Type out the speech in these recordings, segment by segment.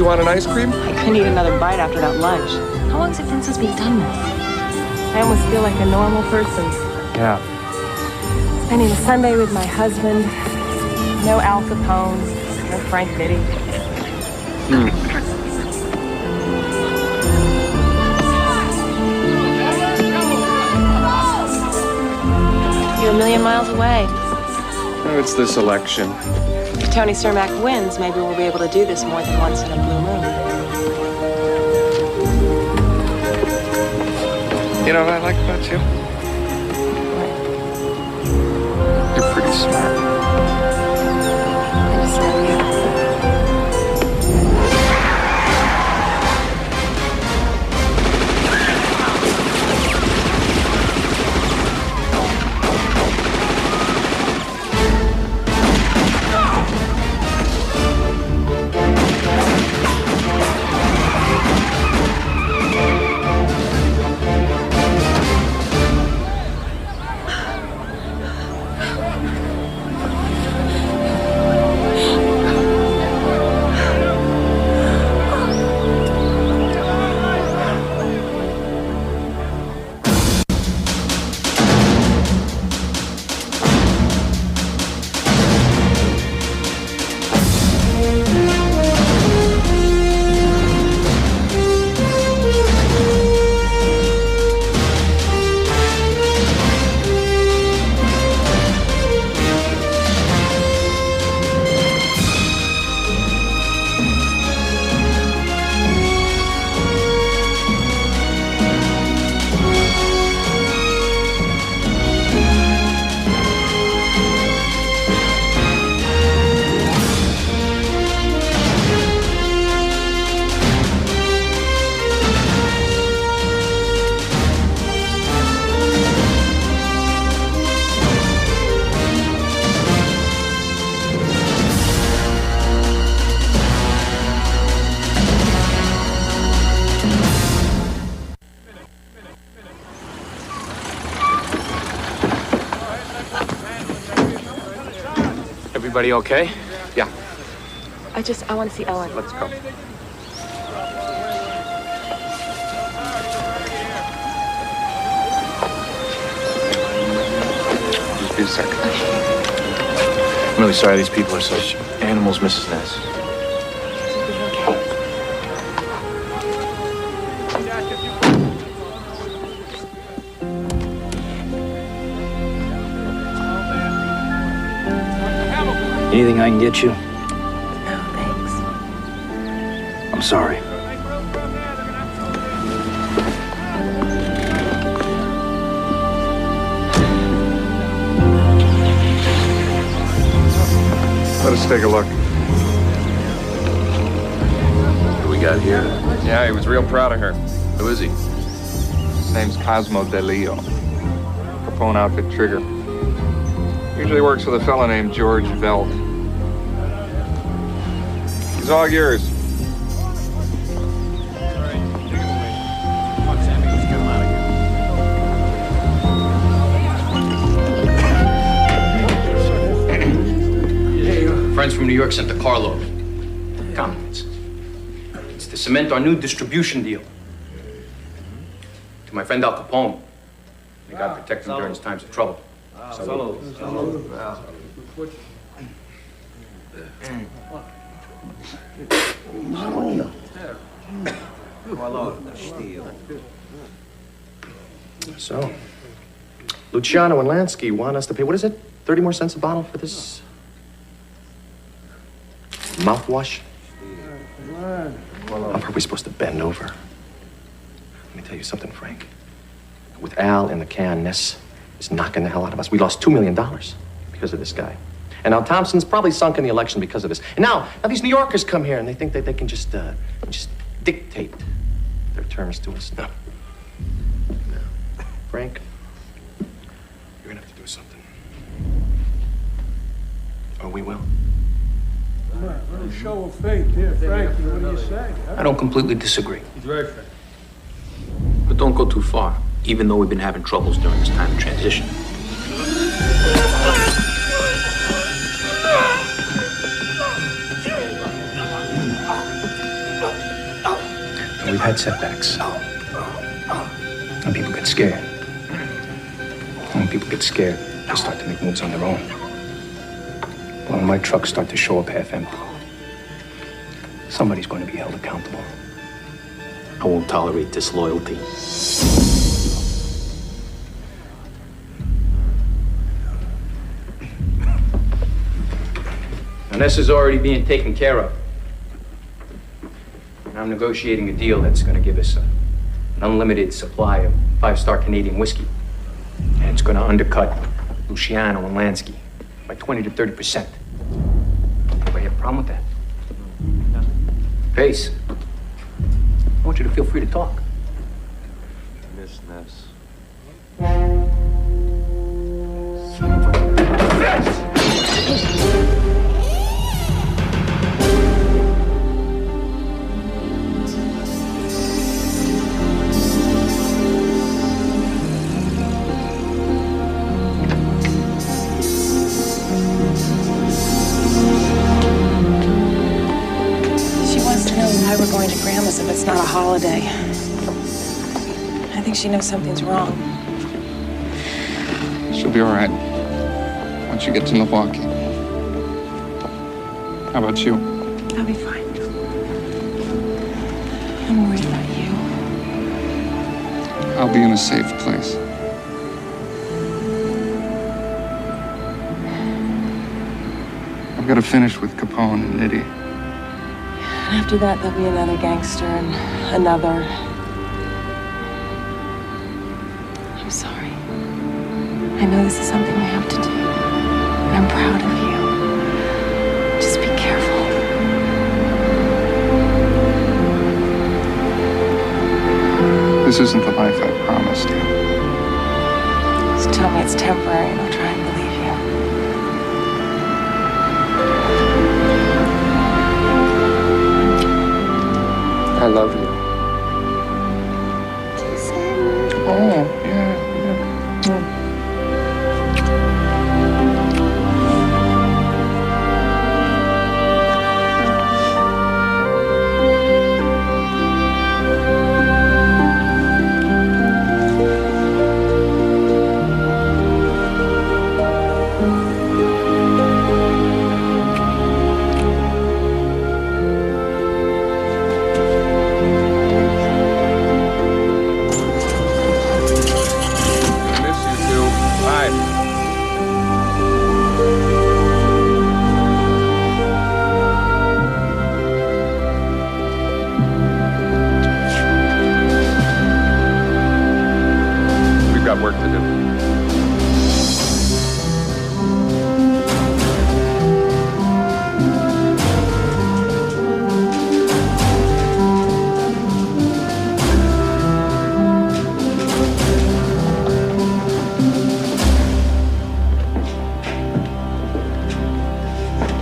you want an ice cream? I couldn't eat another bite after that lunch. How long has it been since we've done this? I almost feel like a normal person. Yeah. Spending a Sunday with my husband. No Al Capones, no Frank Nitti. You're a million miles away. Oh, it's this election. If Tony Cermak wins, maybe we'll be able to do this more than once in a blue moon. You know what I like about you? You're pretty smart. I just love you. Everybody okay? Yeah. I want to see Ellen. Let's go. Just be a second. I'm really sorry these people are such animals, Mrs. Ness. Anything I can get you? No, thanks. I'm sorry. Let us take a look. What do we got here? Yeah, he was real proud of her. Who is he? His name's Cosmo De Leo. Capone outfit trigger. Usually works with a fella named George Velt. He's all yours. Friends from New York sent a carload. Comments. It's to cement our new distribution deal. To my friend Al Capone. May God protect him during his times of trouble. So, Luciano and Lansky want us to pay, what is it? 30 more cents a bottle for this mouthwash? How far are we supposed to bend over? Let me tell you something, Frank. With Al in the can, Ness is knocking the hell out of us. We lost $2 million because of this guy. And now Thompson's probably sunk in the election because of this. And now these New Yorkers come here and they think that they can just dictate their terms to us. No. Frank, you're gonna have to do something. Or we will. A show of faith here, Frank. What do you say? Huh? I don't completely disagree. He's very fair. But don't go too far, even though we've been having troubles during this time of transition. had setbacks. And people get scared. And when people get scared, they start to make moves on their own. But when my trucks start to show up half empty, somebody's going to be held accountable. I won't tolerate disloyalty. And this is already being taken care of. And I'm negotiating a deal that's going to give us an unlimited supply of five-star Canadian whiskey. And it's going to undercut Luciano and Lansky by 20 to 30%. Anybody have a problem with that? Pace, I want you to feel free to talk. Miss Ness. Why we're going to Grandma's if it's not a holiday. I think she knows something's wrong. She'll be all right once you get to Milwaukee. How about you? I'll be fine. I'm worried about you. I'll be in a safe place. I've got to finish with Capone and Nitty. And after that, there'll be another gangster and another. I'm sorry. I know this is something we have to do. And I'm proud of you. Just be careful. This isn't the life I promised you. Just tell me it's temporary and I'll try and believe you. I love you. Oh, yeah. Work to do.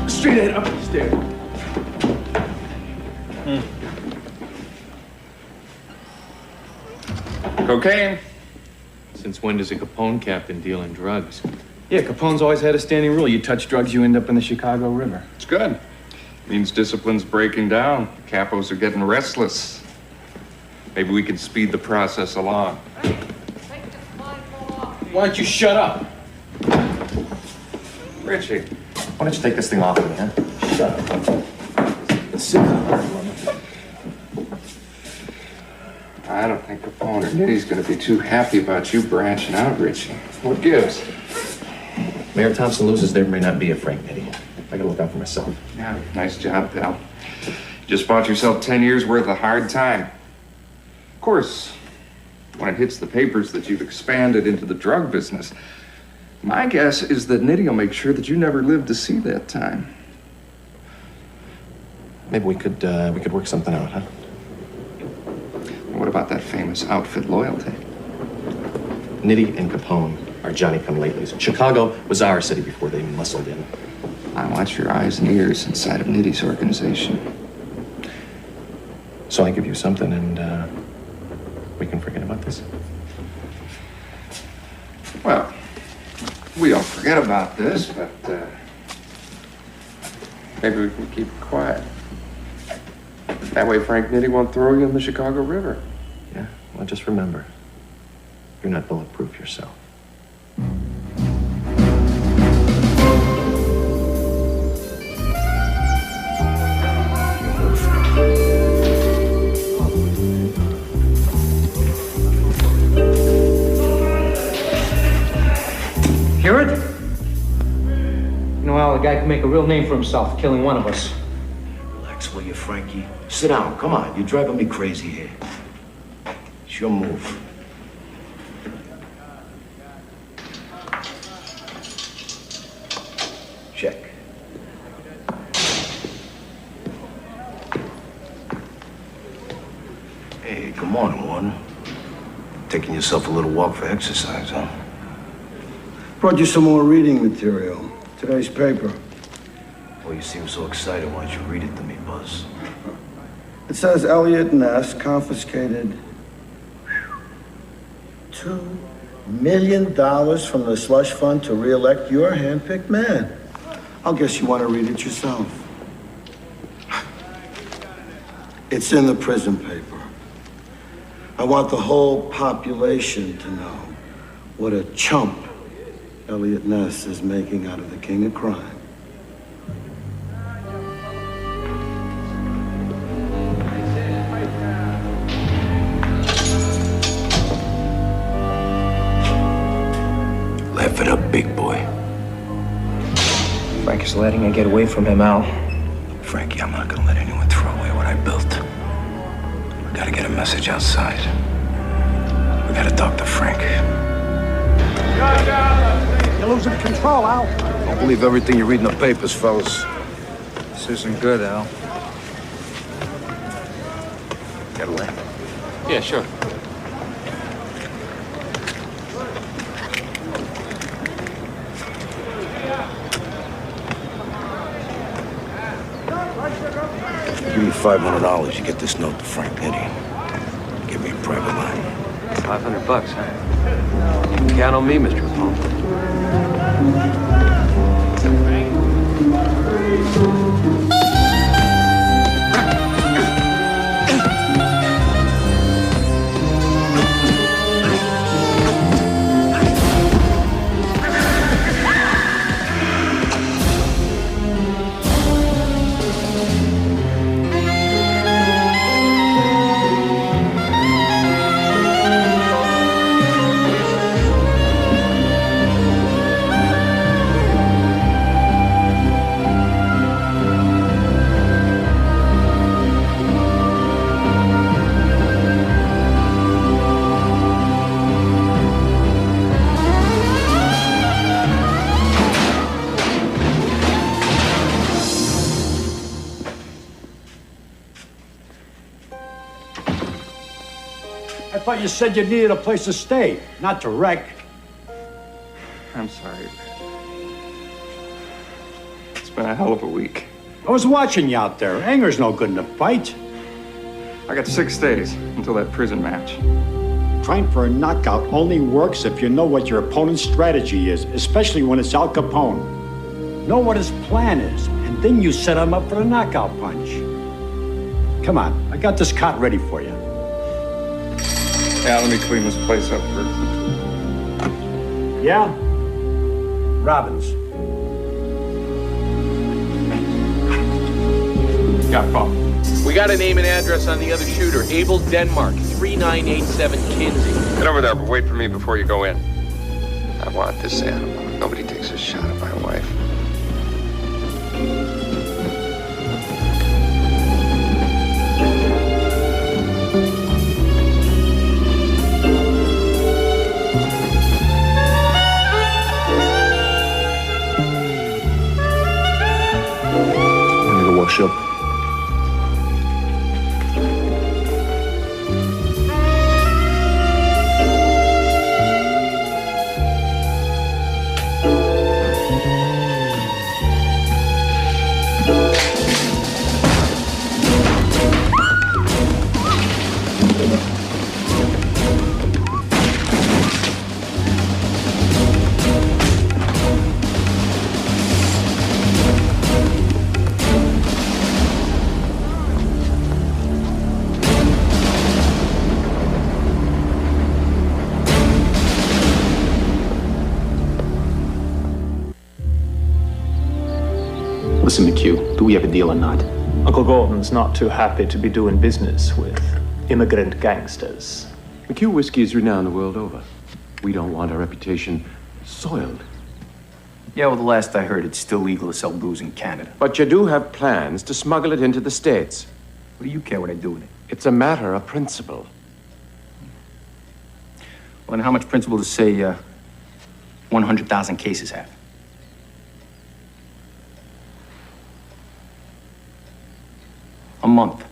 Straight ahead, up the stairs. Cocaine. Since when does a Capone captain deal in drugs? Yeah, Capone's always had a standing rule. You touch drugs, you end up in the Chicago River. It's good. Means discipline's breaking down. The capos are getting restless. Maybe we can speed the process along. Why don't you shut up? Richie. Why don't you take this thing off of me, huh? Shut up. Sit down. I don't think Capone or Nitty's gonna be too happy about you branching out, Richie. What gives? Mayor Thompson loses, there may not be a Frank Nitty. I gotta look out for myself. Yeah, nice job, pal. Just bought yourself 10 years worth of hard time. Of course, when it hits the papers that you've expanded into the drug business, my guess is that Nitty will make sure that you never live to see that time. Maybe we could work something out, huh? What about that famous outfit loyalty? Nitty and Capone are Johnny-come-latelys. Chicago was our city before they muscled in. I watch your eyes and ears inside of Nitty's organization. So I give you something and we can forget about this? Well, we don't forget about this, but maybe we can keep it quiet. That way Frank Nitti won't throw you in the Chicago River. Yeah, well, just remember, you're not bulletproof yourself. Hear it? You know, Al, the guy can make a real name for himself, killing one of us. Relax, will you, Frankie? Sit down, come on. You're driving me crazy here. It's your move. Check. Hey, good morning, Warden. Taking yourself a little walk for exercise, huh? Brought you some more reading material. Today's paper. Well, you seem so excited. Why don't you read it to me, Buzz? It says Elliot Ness confiscated $2 million from the slush fund to re-elect your hand-picked man. I'll guess you want to read it yourself. It's in the prison paper. I want the whole population to know what a chump Elliot Ness is making out of the king of crime. Laugh it up, big boy. Frank is letting it get away from him, Al. Frankie, I'm not gonna let anyone throw away what I built. We gotta get a message outside. We gotta talk to Frank. You're losing control, Al. Don't believe everything you read in the papers, fellas. This isn't good, Al. Got a lamp? Yeah, sure. Give me $500, you get this note to Frank Nitti. Give me a private line. $500, huh? You can count on me, Mr. Capone. I thought you said you needed a place to stay, not to wreck. I'm sorry. It's been a hell of a week. I was watching you out there. Anger's no good in a fight. I got 6 days until that prison match. Trying for a knockout only works if you know what your opponent's strategy is, especially when it's Al Capone. Know what his plan is, and then you set him up for the knockout punch. Come on, I got this cot ready for you. Yeah, let me clean this place up first. Yeah? Robbins. Got Bob. We got a name and address on the other shooter. Abel Denmark, 3987 Kinsey. Get over there, but wait for me before you go in. I want this animal. Nobody takes a shot at my wife. I'm gonna go wash up. Listen, McHugh, do we have a deal or not? Uncle Gordon's not too happy to be doing business with immigrant gangsters. McHugh whiskey is renowned the world over. We don't want our reputation soiled. Yeah, well, the last I heard, it's still legal to sell booze in Canada. But you do have plans to smuggle it into the States. What do you care what I do with it? It's a matter of principle. Well, and how much principle does, say, 100,000 cases have? A month.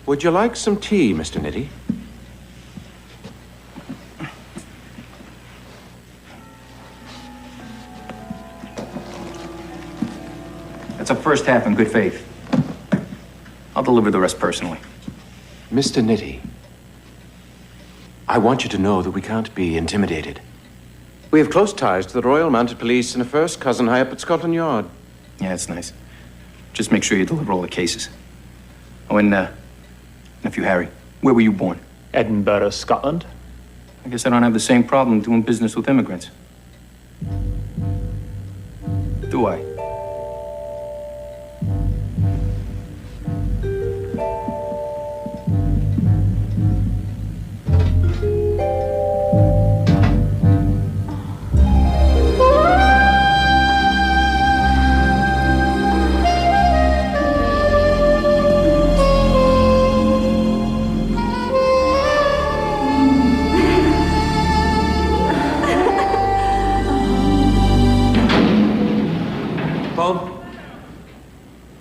Would you like some tea, Mr. Nitti? That's a first half in good faith. I'll deliver the rest personally. Mr. Nitti, I want you to know that we can't be intimidated. We have close ties to the Royal Mounted Police and a first cousin high up at Scotland Yard. Yeah, that's nice. Just make sure you deliver all the cases. Oh, and, nephew Harry, where were you born? Edinburgh, Scotland. I guess I don't have the same problem doing business with immigrants. Do I?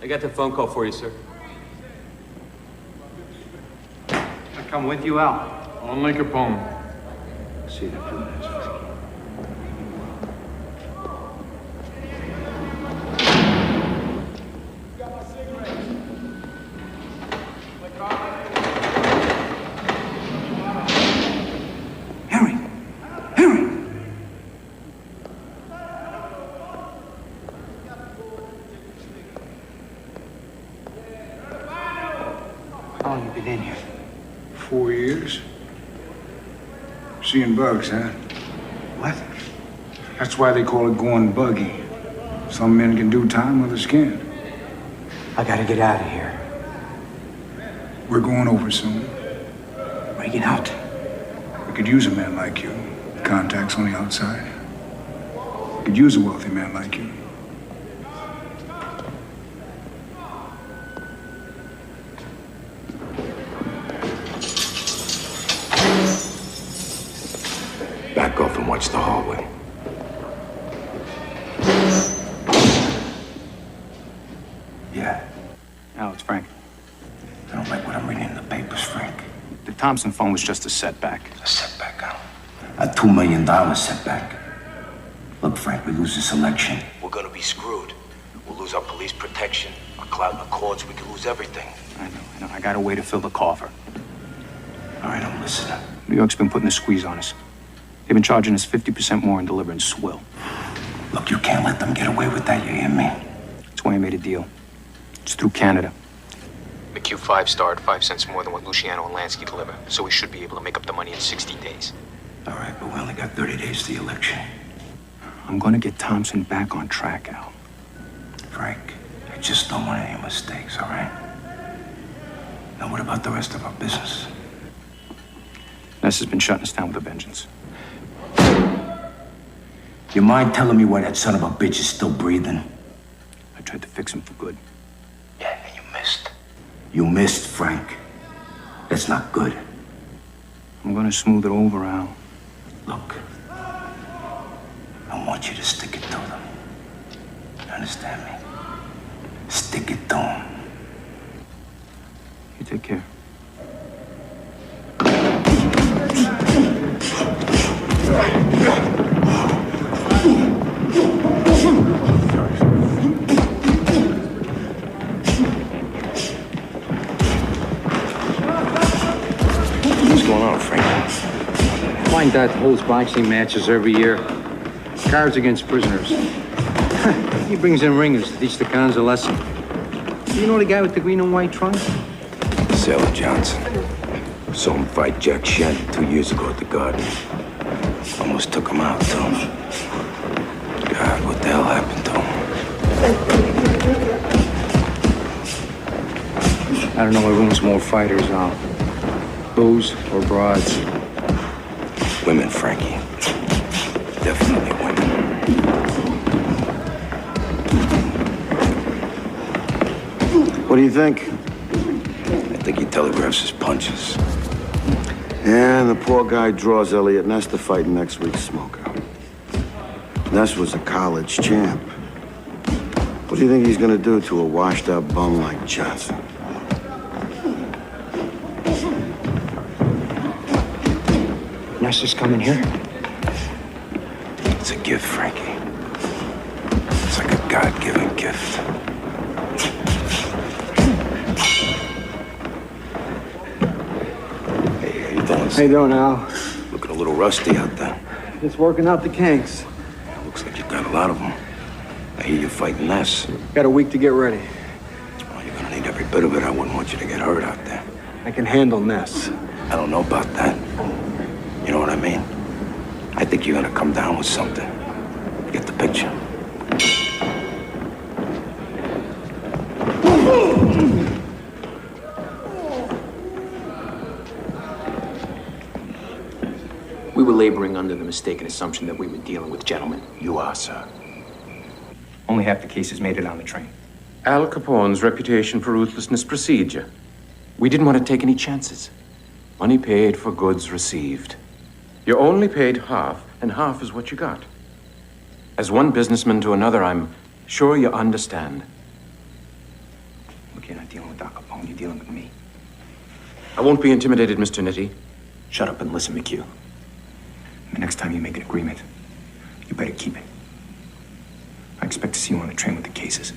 I got the phone call for you, sir. I come with you, Al. Only Capone. See the 2 minutes. How long have you been in here? 4 years. Seeing bugs, huh? What? That's why they call it going buggy. Some men can do time, others can't. I gotta get out of here. We're going over soon. Where are you getting out? We could use a man like you. Contacts on the outside. We could use a wealthy man like you. Back off and watch the hallway. Yeah. Al, it's Frank. I don't like what I'm reading in the papers, Frank. The Thompson phone was just a setback. A setback, Al. A $2 million setback. Look, Frank, we lose this election. We're gonna be screwed. We'll lose our police protection, our clout in the courts. We could lose everything. I know. I got a way to fill the coffer. All right, I'm listening. New York's been putting the squeeze on us. They've been charging us 50% more and delivering swill. Look, you can't let them get away with that, you hear me? That's why I made a deal. It's through Canada. McHugh 5-starred 5 cents more than what Luciano and Lansky deliver, so we should be able to make up the money in 60 days. All right, but we only got 30 days to the election. I'm gonna get Thompson back on track, Al. Frank, I just don't want any mistakes, all right? Now, what about the rest of our business? Ness has been shutting us down with a vengeance. You mind telling me why that son of a bitch is still breathing? I tried to fix him for good. Yeah, and you missed. You missed, Frank. That's not good. I'm gonna smooth it over, Al. Look, I want you to stick it to them. You understand me? Stick it to them. You take care. What's going on, Frank? Flying Dot holds boxing matches every year. Cards against prisoners. He brings in ringers to teach the cons a lesson. You know the guy with the green and white trunk? Sailor Johnson. Saw him fight Jack Shannon 2 years ago at the Garden. Almost took him out, too. God, what the hell happened to him? I don't know what ruins more fighters, Al. Booze or broads. Women, Frankie. Definitely women. What do you think? I think he telegraphs his punches. And the poor guy draws Elliot Ness to fight in next week's smoker. Ness was a college champ. What do you think he's gonna do to a washed-up bum like Johnson? Ness is coming here? It's a gift, Frankie. It's like a God-given gift. Hey, how you doing? How you doing, Al? Looking a little rusty out there. Just working out the kinks. Looks like you've got a lot of them. I hear you're fighting Ness. Got a week to get ready. Well, you're gonna need every bit of it. I wouldn't want you to get hurt out there. I can handle Ness. I don't know about that. You know what I mean? I think you're gonna come down with something. Get the picture? We were laboring under the mistaken assumption that we were dealing with gentlemen. You are, sir. Only half the cases made it on the train. Al Capone's reputation for ruthlessness precedes you. We didn't want to take any chances. Money paid for goods received. You only paid half, and half is what you got. As one businessman to another, I'm sure you understand. Look, you're not dealing with Al Capone, you're dealing with me. I won't be intimidated, Mr. Nitti. Shut up and listen, McHugh. The next time you make an agreement, you better keep it. I expect to see you on the train with the cases.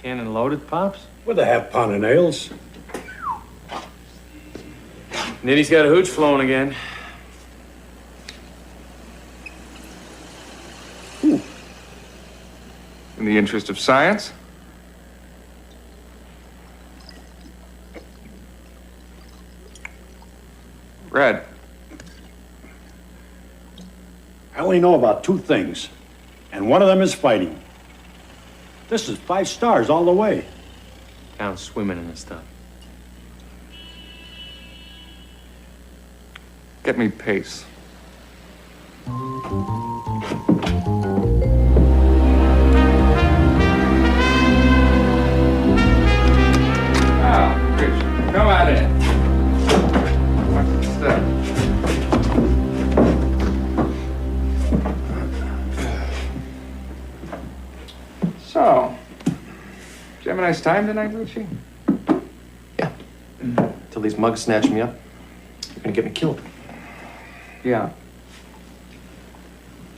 Cannon loaded, Pops? With a half pound of nails. Nitty's got a hooch flowing again. Ooh. In the interest of science? Red. I only know about two things, and one of them is fighting. This is 5 stars all the way. Down swimming in the stuff. Get me pace. Ah, Rich, come on in. Watch the step. So, did you have a nice time tonight, Richie? Yeah. Till these mugs snatch me up. You're gonna get me killed. Yeah.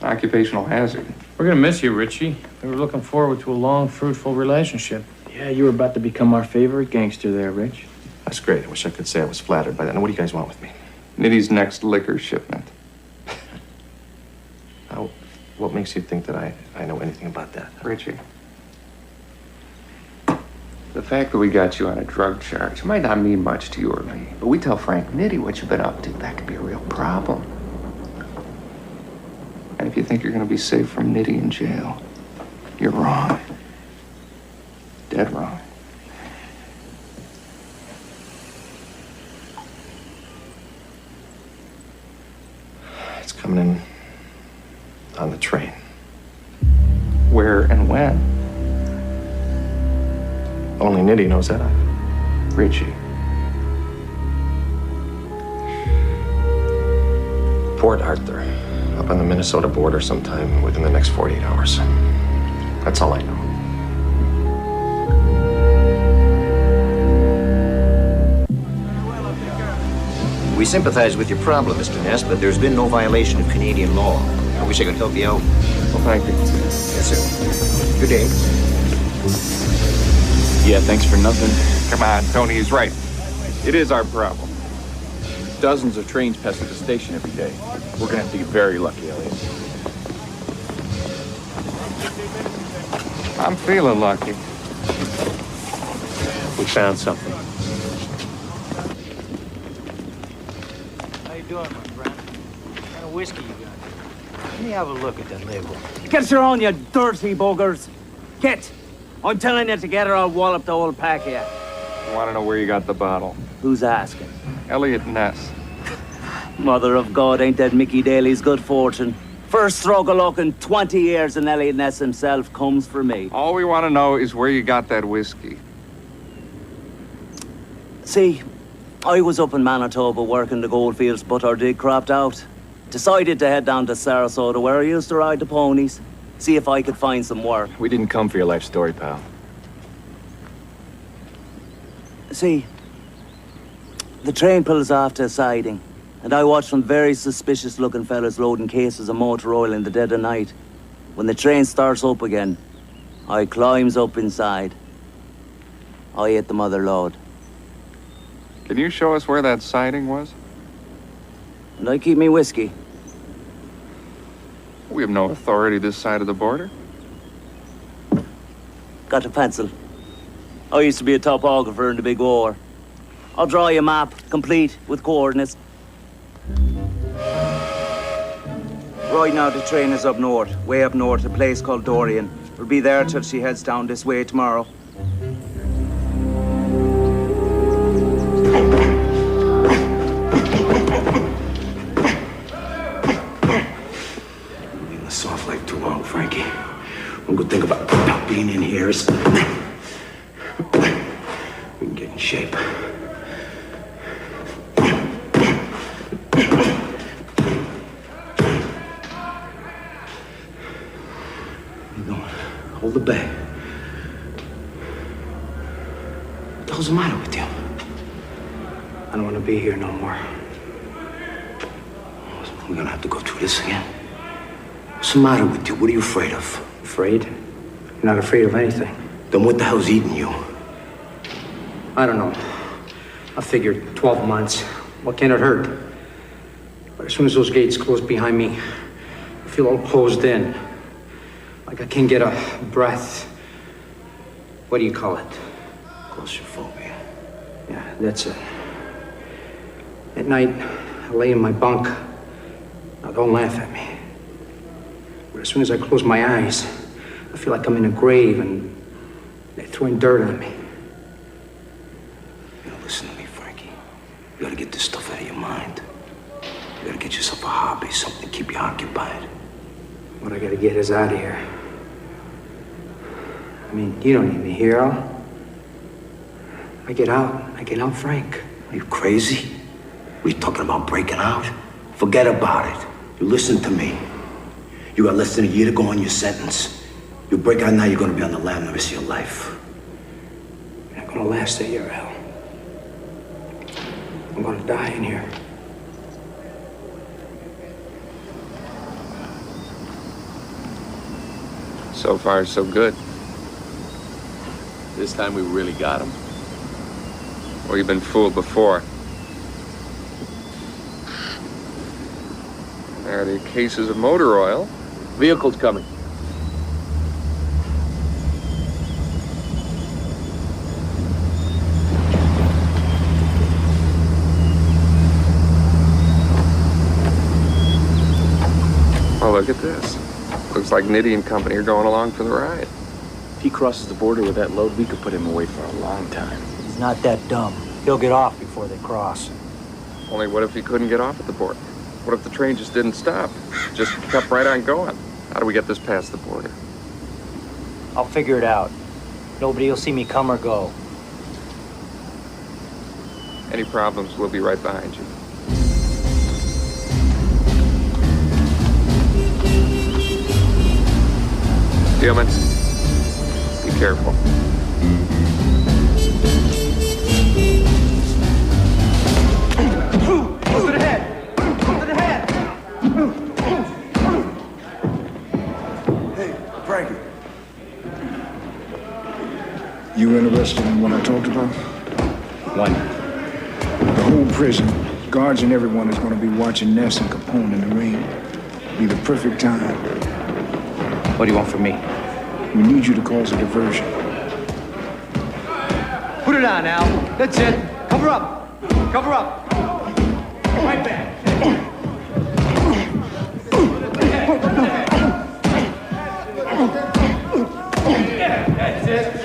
Occupational hazard. We're gonna miss you, Richie. We were looking forward to a long, fruitful relationship. Yeah, you were about to become our favorite gangster there, Rich. That's great. I wish I could say I was flattered by that. Now, what do you guys want with me? Nitty's next liquor shipment. Now, what makes you think that I know anything about that? Richie. The fact that we got you on a drug charge might not mean much to you or me, but we tell Frank Nitty what you've been up to. That could be a real problem. And if you think you're going to be safe from Nitty in jail, you're wrong. Dead wrong. It's coming in on the train. Where and when? Only Nitty knows that. Richie. Port Arthur, up on the Minnesota border sometime within the next 48 hours. That's all I know. We sympathize with your problem, Mr. Ness, but there's been no violation of Canadian law. I wish I could help you out. Well, thank you. Yes, sir. Good day. Yeah, thanks for nothing. Come on, Tony, he's right. It is our problem. Dozens of trains pass at the station every day. We're gonna have to get very lucky, Elliot. I'm feeling lucky. We found something. How you doing, my friend? What kind of whiskey you got? Let me have a look at that label. Get your own, you dirty buggers. Get. I'm telling you to get her, I'll wallop the whole pack of you. I want to know where you got the bottle. Who's asking? Elliot Ness. Mother of God, ain't that Mickey Daly's good fortune? First stroke of luck in 20 years, and Elliot Ness himself comes for me. All we want to know is where you got that whiskey. See, I was up in Manitoba working the goldfields, but our dig cropped out. Decided to head down to Sarasota, where I used to ride the ponies. See if I could find some work. We didn't come for your life story, pal. See, the train pulls off to a siding, and I watched some very suspicious-looking fellas loading cases of motor oil in the dead of night. When the train starts up again, I climbs up inside. I hit the mother load. Can you show us where that siding was? And I keep me whiskey. We have no authority this side of the border. Got a pencil. I used to be a topographer in the big war. I'll draw you a map, complete with coordinates. Right now, the train is up north, way up north, a place called Dorian. We'll be there till she heads down this way tomorrow. Leaving the soft life too long, Frankie. One good thing about being in here is we can get in shape. Hold the bag. What the hell's the matter with you? I don't want to be here no more. We're gonna have to go through this again. What's the matter with you? What are you afraid of? Afraid? You're not afraid of anything. Then what the hell's eating you? I don't know. I figured 12 months. What can it hurt? But as soon as those gates close behind me, I feel all closed in. Like I can't get a breath. What do you call it? Claustrophobia. Yeah, that's it. At night, I lay in my bunk. Now, don't laugh at me. But as soon as I close my eyes, I feel like I'm in a grave and they're throwing dirt on me. You know, listen to me, Frankie. You gotta get this stuff out of your mind. You gotta get yourself a hobby, something to keep you occupied. What I gotta get is out of here. I mean, you don't need me here, Al. I get out, Frank. Are you crazy? What are you talking about breaking out? Forget about it. You listen to me. You got less than a year to go on your sentence. You break out now, you're gonna be on the lam the rest of your life. You're not gonna last a year, Al. I'm gonna die in here. So far, so good. This time we really got him. Well, you've been fooled before. There are the cases of motor oil. Vehicle's coming. Oh, look at this. Looks like Nitty and company are going along for the ride. If he crosses the border with that load, we could put him away for a long time. He's not that dumb. He'll get off before they cross. Only what if he couldn't get off at the border? What if the train just didn't stop? Just kept right on going? How do we get this past the border? I'll figure it out. Nobody will see me come or go. Any problems, we'll be right behind you. Steelman, be careful. Go to the head! Go to the head! you interested in what I talked about? One. The whole prison, guards and everyone is going to be watching Ness and Capone in the ring. Be the perfect time. What do you want from me? We need you to cause a diversion. Put it on, Al. That's it. Cover up. Cover up. Right back. That's it.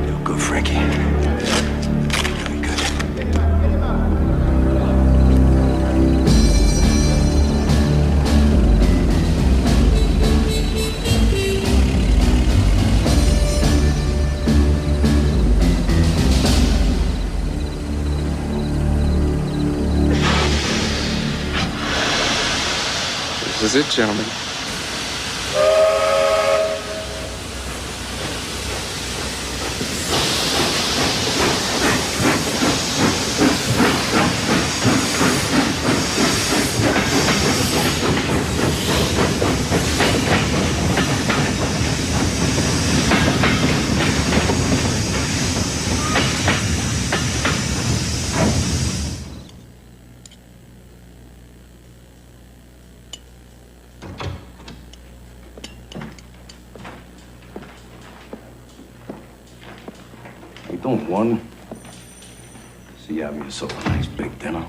You're good, Frankie. Very good. This is it, gentlemen. Hey, don't one. See, you have yourself a nice big dinner.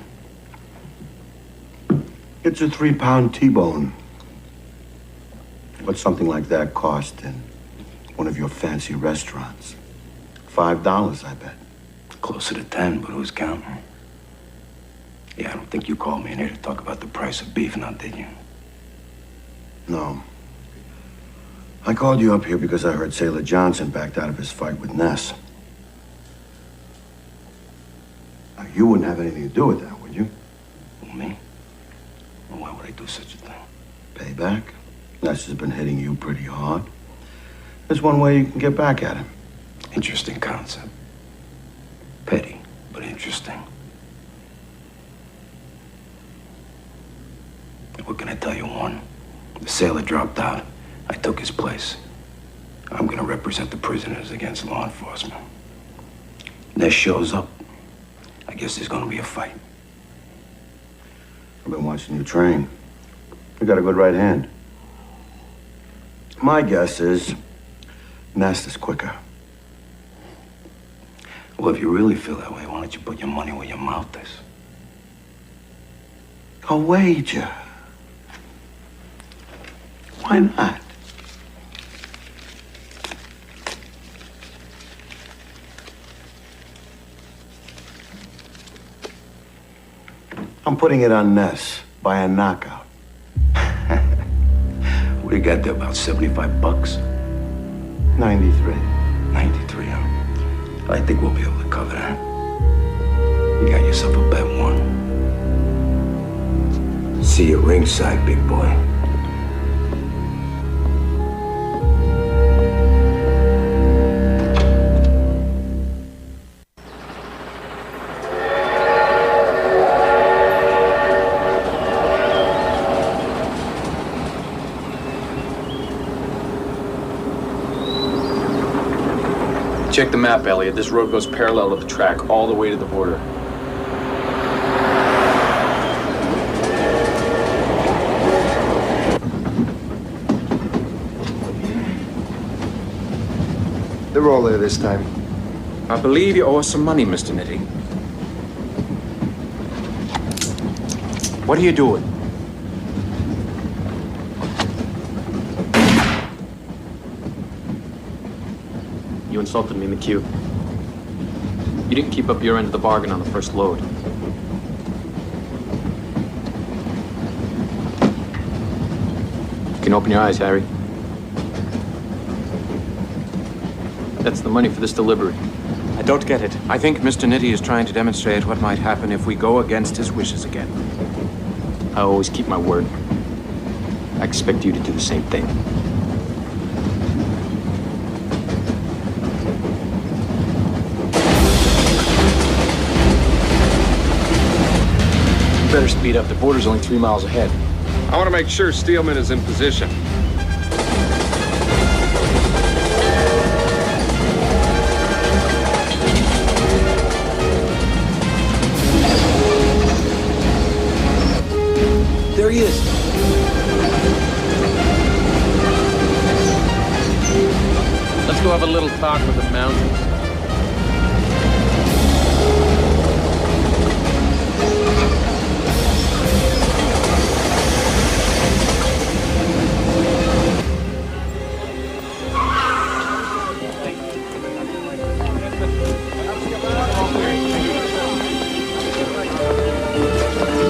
It's a 3-pound T-bone. What's something like that cost in one of your fancy restaurants? $5, I bet. Closer to 10, but who's counting? Yeah, I don't think you called me in here to talk about the price of beef, now did you? No. I called you up here because I heard Sailor Johnson backed out of his fight with Ness. Now, you wouldn't have anything to do with that, would you? Me? Well, why would I do such a thing? Payback? Ness has been hitting you pretty hard. There's one way you can get back at him. Interesting concept. Petty, but interesting. What can I tell you, Warren? The sailor dropped out. I took his place. I'm gonna represent the prisoners against law enforcement. Ness shows up. I guess there's gonna be a fight. I've been watching you train. You got a good right hand. My guess is Ness is quicker. Well, if you really feel that way, why don't you put your money where your mouth is? A wager. Why not? I'm putting it on Ness by a knockout. What do you got there, about 75 bucks? 93. 93, huh? I think we'll be able to cover that. You got yourself a bet, one. See you ringside, big boy. Check the map, Elliot. This road goes parallel to the track all the way to the border. They're all there this time. I believe you owe us some money, Mr. Nitti. What are you doing? You insulted me, McHugh. You didn't keep up your end of the bargain on the first load. You can open your eyes, Harry. That's the money for this delivery. I don't get it. I think Mr. Nitti is trying to demonstrate what might happen if we go against his wishes again. I always keep my word. I expect you to do the same thing. Better speed up. The border's only 3 miles ahead. I want to make sure Steelman is in position. There he is. Let's go have a little talk with the mountains.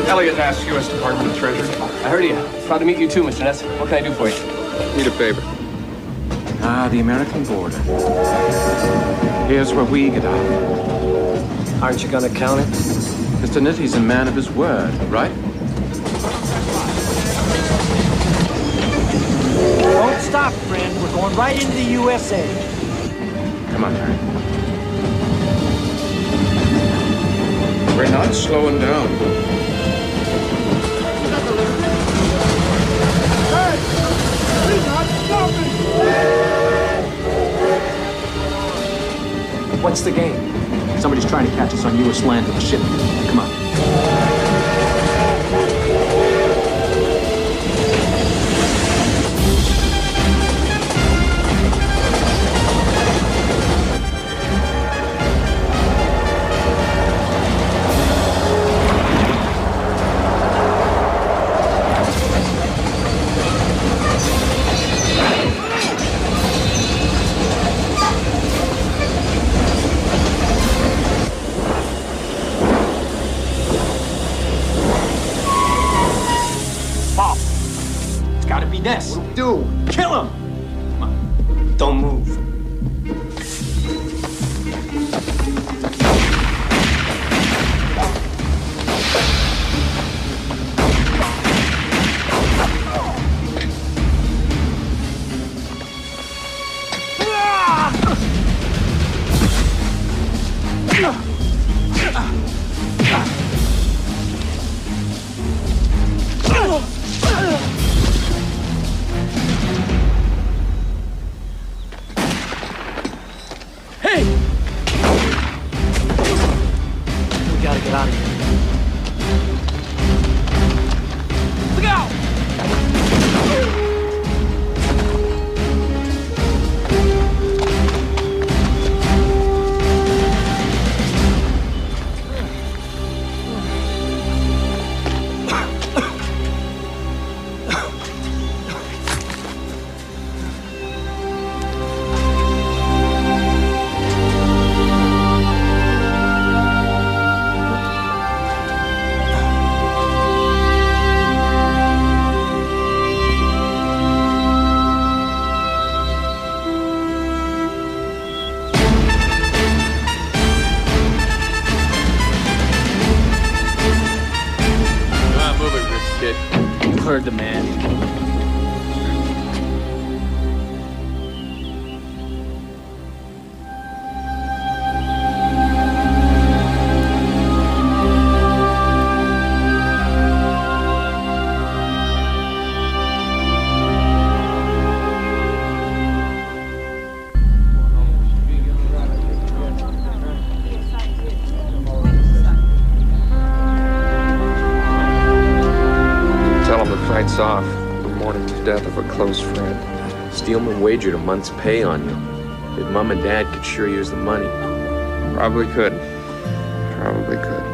Elliot Ness, U.S. Department of Treasury. I heard of you. Proud to meet you too, Mr. Ness. What can I do for you? Need a favor. Ah, the American border. Here's where we get out. Aren't you gonna count it? Mr. Nitty's a man of his word, right? Don't stop, friend. We're going right into the USA. Come on, Harry. We're not slowing down. What's the game? Somebody's trying to catch us on U.S. land with a ship. Come on. Ness. What'll we do? Kill him! Come on. Don't move. Heard the man. Fight's off. We're mourning the death of a close friend. Steelman wagered a month's pay on you. His mom and dad could sure use the money. Probably could. Probably could.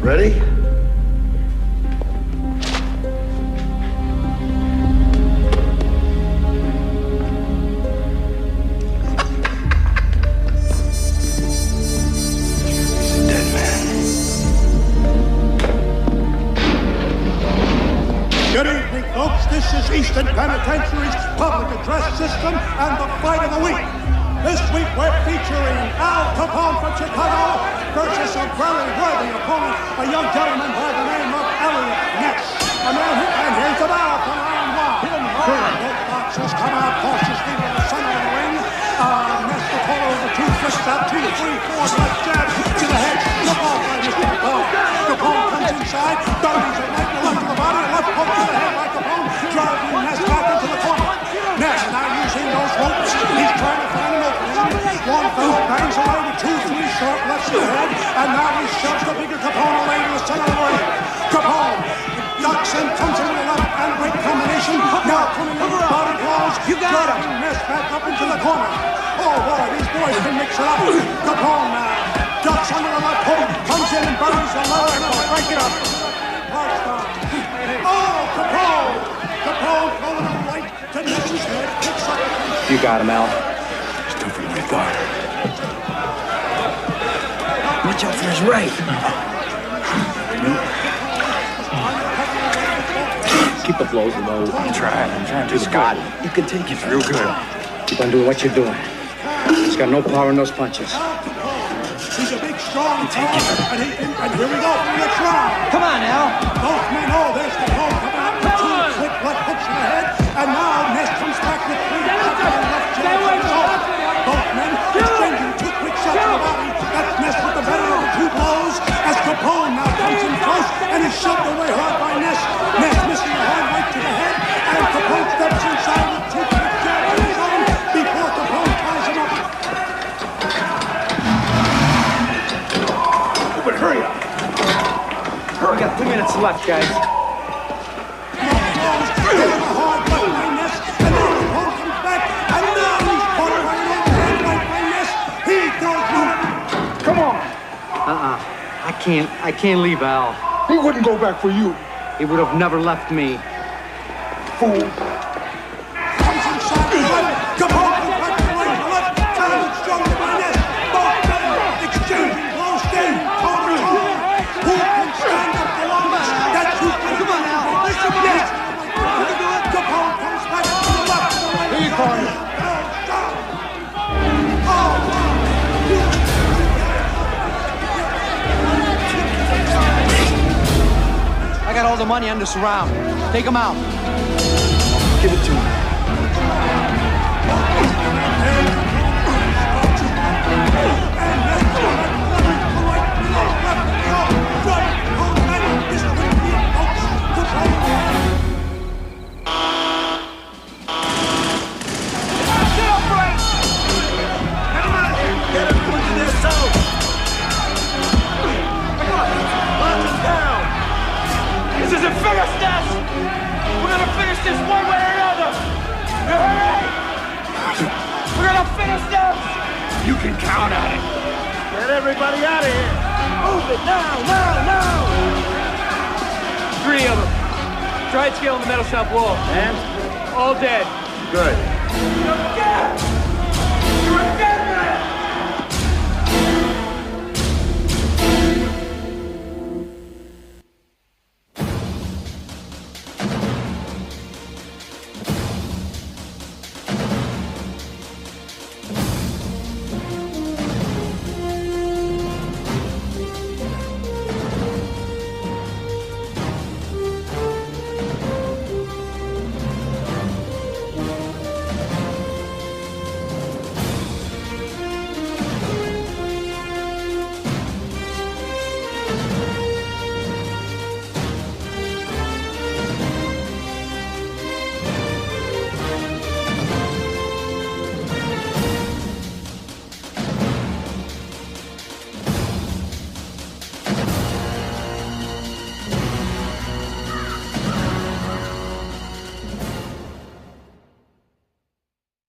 Ready? Good evening, folks. This is Eastern Penitentiary's public address system and the fight of the week. This week we're featuring Al Capone from Chicago versus a very worthy opponent, a young gentleman by the name of Elliot Ness. And here's the bell for round one. Both boxers come out cautiously from the center of the ring. Ness the follow the two twists out, 2, 3, 4, left jab to the head. Look off by Mr. Capone. Capone comes inside, Darby's a right to left of the body, left hook to the head by Capone, driving Ness back into the corner. Ness now using those ropes. He's trying to find an opening. One fellow bangs away with 2, 3 short lefts to the head, and now he shoves the bigger Capone away to the center of the ring. Capone ducks and comes into the left and right combination. Now coming in with body blows. You got him. Ness back up into the corner. Oh boy, these boys can mix it up. Capone now ducks under the left hook, comes in and buries the lower and will break it up. Oh, Capone! Capone throwing him right to Ness's head. Picks up. You got him, Al. He's tough for the right guard. Watch out for his right. Keep the blows low. I'm trying to. Just got it. You can take it real good. Keep on doing what you're doing. He's got no power in those punches. He's a big, strong fella, and here we go for the next round. Come on, Al. Both men, there's the ball coming out with 2 quick left hooks to the head, and now Ness comes back with 3 left jabs. Both men exchanging 2 quick shots to the body. That's Ness with the better of the 2 blows, as Capone now comes in close, and is shoved away hard by Ness. Ness missing a hard right to the head, and Capone steps inside with 2 quick jabs of his own before Capone ties him up. But hurry up. We got 2 minutes left, guys. Come on. I can't leave Al. He wouldn't go back for you. He would have never left me. Fool. Comes inside the right. Capone comes back to the right, the left. Talented, strong by Ness. Both men exchanging blows, staying toe to toe. Who can stand up the longest? That's who can. Come on now. Yes. Capone comes back to the left, to the right. Here you go. I got all the money under surround. Take him out. Give it to him. This isn't finished, Ness! We're gonna finish this one way or another! You heard? We're gonna finish this! You can count on it. Get everybody out of here! Move it now! 3 of them. Tried scaling the metal shop wall. And? All dead. Good. Go!